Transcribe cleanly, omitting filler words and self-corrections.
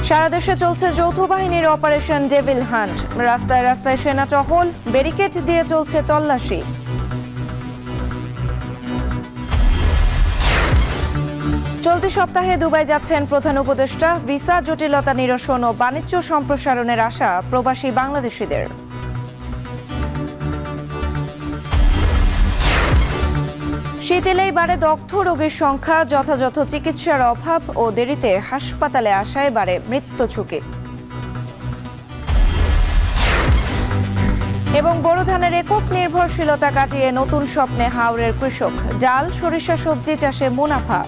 সারা দেশে চলছে যৌথ বাহিনীর অপারেশন ডেভিল হান্ট। রাস্তায় রাস্তায় সেনা টহল, ব্যারিকেড দিয়ে চলছে তল্লাশি। চলতি সপ্তাহে দুবাই যাচ্ছেন প্রধান উপদেষ্টা। ভিসা জটিলতা নিরসন ও বাণিজ্য সম্প্রসারণের আশা প্রবাসী বাংলাদেশিদের। শীত এলেই বাড়ে দগ্ধ রোগীর সংখ্যা। যথাযথ চিকিৎসার অভাব ও দেরিতে হাসপাতালে আসায় বাড়ে মৃত্যু ঝুঁকি। এবং বোরো ধানের একক নির্ভরশীলতা কাটিয়ে নতুন স্বপ্নে হাওরের কৃষক। ডাল, সরিষা, সবজি চাষে মুনাফা।